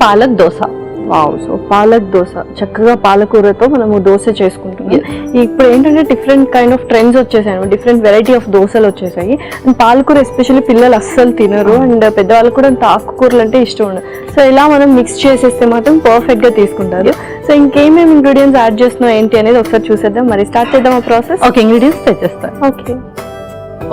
Palak dosa. Wow, so palak dosa, చక్కగా పాలకూరతో మనము దోశ చేసుకుంటున్నాం. ఇప్పుడు ఏంటంటే డిఫరెంట్ కైండ్ ఆఫ్ ట్రెండ్స్ వచ్చేసాయి, డిఫరెంట్ వెరైటీ ఆఫ్ దోశలు వచ్చేసాయి. అండ్ పాలకూర ఎస్పెషల్లీ పిల్లలు అస్సలు తినరు, అండ్ పెద్దవాళ్ళకి కూడా అంత ఆకుకూరలు అంటే ఇష్టం ఉండదు. సో ఇలా మనం మిక్స్ చేసేస్తే మాత్రం పర్ఫెక్ట్ గా తీసుకుంటారు. సో ఇంకేమేమి ఇంగ్రీడియంట్స్ యాడ్ చేస్తున్నాం ఏంటి అనేది ఒకసారి చూసేద్దాం. మరి స్టార్ట్ చేద్దాం ఆ ప్రాసెస్. ఓకే, ఇంగ్రీడియంట్స్ తెచ్చేస్తాను.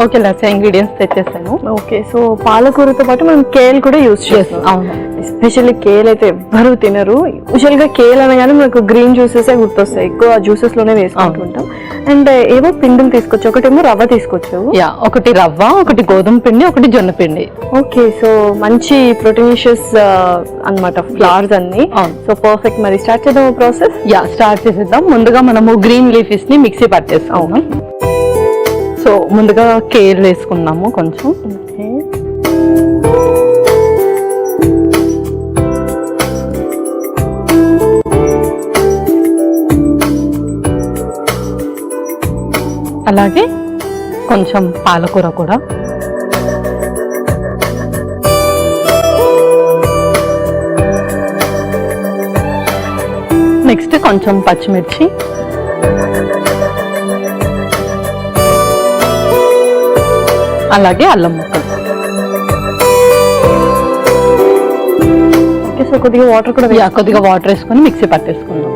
ఓకే లచ్చా, ఇంగ్రీడియంట్స్ తెచ్చేస్తాను. ఓకే, సో పాలకూరతో పాటు మనం కేల్ కూడా యూజ్ చేస్తాం. అవును, ఎస్పెషల్లీ కేల్ అయితే ఎవ్వరు తినరు. యూజువల్ గా కేల్ అనగానే మనకు గ్రీన్ జ్యూసెస్ వస్తాయి, ఎక్కువ జ్యూసెస్ లోనే వేసుకుంటుంటాం. అండ్ ఏవో పిండిలు తీసుకొచ్చు, ఒకటేమో రవ్వ తీసుకొచ్చు. ఒకటి రవ్వ, ఒకటి గోధుమ పిండి, ఒకటి జొన్న పిండి. ఓకే, సో మంచి ప్రోటీనిషియస్ అన్నమాట ఫ్లవర్స్ అన్ని. So perfect. మరి స్టార్ట్ చేద్దాం ప్రాసెస్. స్టార్ట్ చేసేద్దాం. ముందుగా మనము గ్రీన్ లీఫీస్ ని మిక్సీ పట్టేస్తాము. సో ముందుగా కేల్ వేసుకున్నాము కొంచెం. అలాగే కొంచెం పాలకూర కూడా. నెక్స్ట్ కొంచెం పచ్చిమిర్చి, అలాగే అల్లం ముక్కలు. సో కొద్దిగా వాటర్ కూడా, కొద్దిగా వాటర్ వేసుకొని మిక్సీ పట్టేసుకుందాం.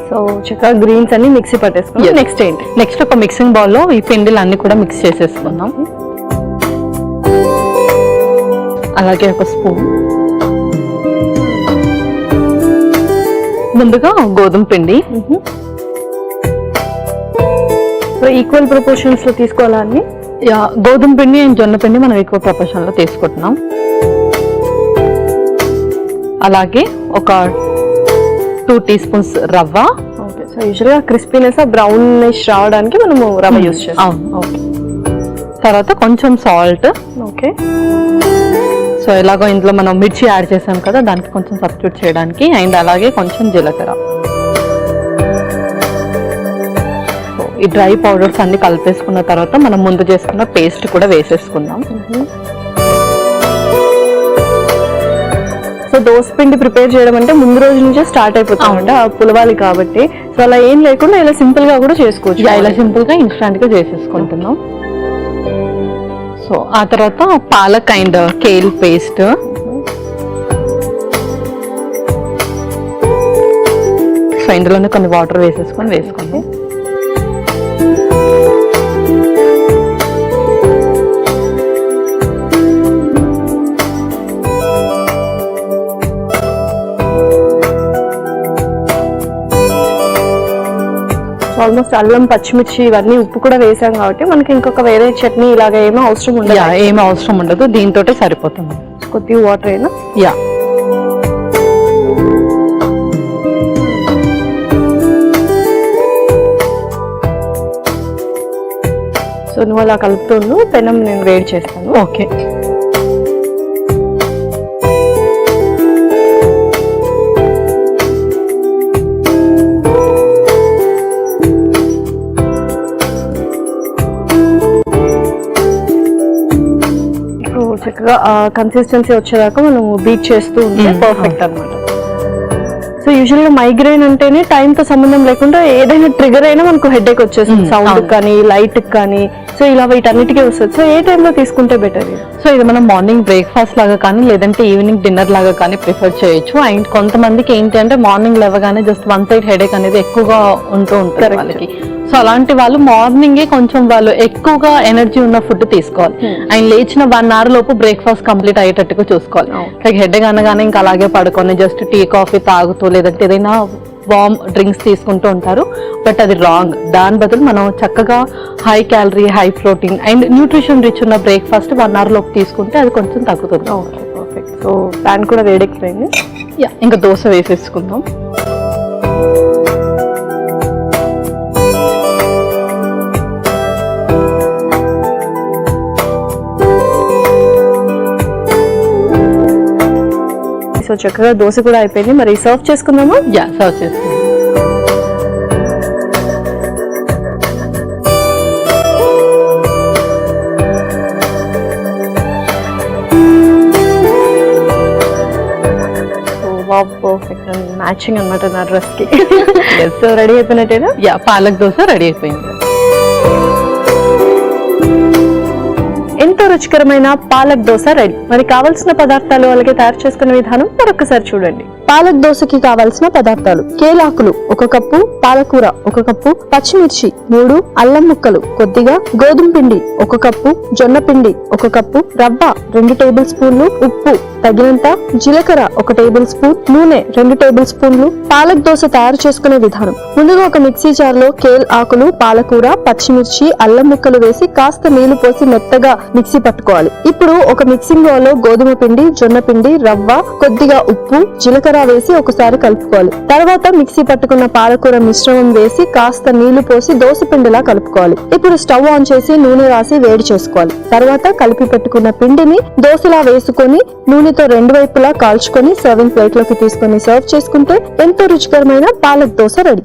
సో చక్కగా గ్రీన్స్ అన్ని మిక్సీ పట్టేసుకున్నాం. నెక్స్ట్ ఏంటి? నెక్స్ట్ ఒక మిక్సింగ్ బౌల్ లో ఈ పిండిలు అన్ని కూడా మిక్స్ చేసేసుకున్నాం. అలాగే ఒక స్పూన్ ముందుగా గోధుమ పిండి. సో ఈక్వల్ ప్రపోర్షన్స్ లో తీసుకోవాలని. గోధుమ పిండి అండ్ జొన్న పిండి మనం ఎక్కువ ప్రపోర్షన్ లో తీసుకుంటున్నాం. అలాగే ఒక 2 teaspoons రవ్వ. ఓకే, సో యూజువల్గా క్రిస్పీనెస్ బ్రౌనిష్ రావడానికి మనము రవ్వ యూజ్ చేస్తాం. ఓకే, తర్వాత కొంచెం సాల్ట్. ఓకే, సో ఎలాగో ఇందులో మనం మిర్చి యాడ్ చేసాం కదా, దానికి కొంచెం సబ్స్టిట్యూట్ చేయడానికి. అండ్ అలాగే కొంచెం జీలకర్ర. ఈ డ్రై పౌడర్స్ అన్ని కలిపేసుకున్న తర్వాత మనం ముందు చేసుకున్న పేస్ట్ కూడా వేసేసుకుందాం. సో దోశ పిండి ప్రిపేర్ చేయడం అంటే ముందు రోజు నుంచే స్టార్ట్ అయిపోతామంట, పులవాలి కాబట్టి. సో అలా ఏం లేకుండా ఇలా సింపుల్ గా కూడా చేసుకోవచ్చు. ఇలా సింపుల్ గా ఇన్స్టాంట్ గా చేసేసుకుంటున్నాం. సో ఆ తర్వాత palak and kale paste. So ఇందులోనే కొన్ని వాటర్ వేసుకోండి. ఆల్మోస్ట్ అల్లం, పచ్చిమిర్చి ఇవన్నీ ఉప్పు కూడా వేసాం కాబట్టి మనకి ఇంకొక వేరే చట్నీ ఇలాగ ఏమీ అవసరం ఉండదు. దీంతో సరిపోతుంది. కొద్దిగా వాటర్ అయినా. సో నువ్వు అలా కలుపుతుండు, పెనం నేను వేడి చేస్తాను. ఓకే, చక్కగా కన్సిస్టెన్సీ వచ్చేదాకా మనం బీట్ చేస్తూ ఉంటే పర్ఫెక్ట్ అన్నమాట. సో యూజువల్ గా మైగ్రేన్ అంటేనే టైం తో సంబంధం లేకుండా ఏదైనా ట్రిగర్ అయినా మనకు హెడేక్ వచ్చేస్తుంది, సౌండ్ కానీ లైట్ కానీ. సో ఇలా వీటన్నిటికీ వస్తుంది. సో ఏ టైంలో తీసుకుంటే బెటర్? సో ఇది మనం మార్నింగ్ బ్రేక్ఫాస్ట్ లాగా కానీ లేదంటే ఈవినింగ్ డిన్నర్ లాగా కానీ ప్రిఫర్ చేయొచ్చు. అండ్ కొంతమందికి ఏంటి అంటే మార్నింగ్ లేవగానే జస్ట్ వన్ సైడ్ హెడేక్ అనేది ఎక్కువగా ఉంటూ ఉంటుంది వాళ్ళకి. సో అలాంటి వాళ్ళు మార్నింగే కొంచెం వాళ్ళు ఎక్కువగా ఎనర్జీ ఉన్న ఫుడ్ తీసుకోవాలి. అండ్ లేచిన 1 hour లోపు బ్రేక్ఫాస్ట్ కంప్లీట్ అయ్యేటట్టుగా చూసుకోవాలి. లైక్ హెడేక్ అనగానే ఇంకా అలాగే పడుకొని జస్ట్ టీ కాఫీ తాగుతూ లేదంటే ఏదైనా వార్మ్ డ్రింక్స్ తీసుకుంటూ ఉంటారు. బట్ అది రాంగ్. దాని బదులు మనం చక్కగా high calorie, high protein and nutrition rich ఉన్న బ్రేక్ఫాస్ట్ 1 hour లోపు తీసుకుంటే అది కొంచెం తగ్గుతుంది. పర్ఫెక్ట్. సో ప్యాన్ కూడా వేడెక్కిపోయింది. యా, ఇంకా దోశ వేసేసుకుందాం. సో చక్కగా దోశ కూడా అయిపోయింది. మరి సర్వ్ చేసుకుందామా? యా, సర్వ్ చేసుకుందాం. పర్ఫెక్ట్ అండ్ మ్యాచింగ్ అనమాట నా డ్రెస్ కి. సో రెడీ అయిపోయినట్టేనా? యా, పాలక్ దోశ రెడీ అయిపోయింది. ఎంతో రుచికరమైన పాలక్ దోశ రెడీ. మరి కావాల్సిన పదార్థాలు అలాగే తయారు చేసుకునే విధానం మరొకసారి చూడండి. పాలక్ దోశకి కావాల్సిన పదార్థాలు: కేలాకులు 1 కప్పు, పాలకూర 1 కప్పు, పచ్చిమిర్చి 3, అల్లం ముక్కలు కొద్దిగా, గోధుమ పిండి 1 కప్పు, జొన్న పిండి 1 కప్పు, రవ్వ 2 టేబుల్ స్పూన్లు, ఉప్పు తగినంత, జీలకర్ర 1 టేబుల్ స్పూన్, నూనె 2 టేబుల్ స్పూన్లు. పాలక్ దోశ తయారు చేసుకునే విధానం: ముందుగా ఒక మిక్సీ జార్ లో కేల్ ఆకులు, పాలకూర, పచ్చిమిర్చి, అల్లం ముక్కలు వేసి కాస్త నీళ్లు పోసి మెత్తగా మిక్సీ పట్టుకోవాలి. ఇప్పుడు ఒక మిక్సింగ్ బౌల్ లో గోధుమ పిండి, జొన్న పిండి, రవ్వ, కొద్దిగా ఉప్పు, జీలకర్ర వేసి ఒకసారి కలుపుకోవాలి. తర్వాత మిక్సీ పట్టుకున్న పాలకూర మిశ్రమం వేసి కాస్త నీళ్లు పోసి దోశ పిండిలా కలుపుకోవాలి. ఇప్పుడు స్టవ్ ఆన్ చేసి నూనె రాసి వేడి చేసుకోవాలి. తర్వాత కలిపి పెట్టుకున్న పిండిని దోశలా వేసుకొని నూనెతో 2 వైపులా కాల్చుకొని సర్వింగ్ ప్లేట్ లోకి తీసుకొని సర్వ్ చేసుకుంటే ఎంతో రుచికరమైన పాలక్ దోశ రెడీ.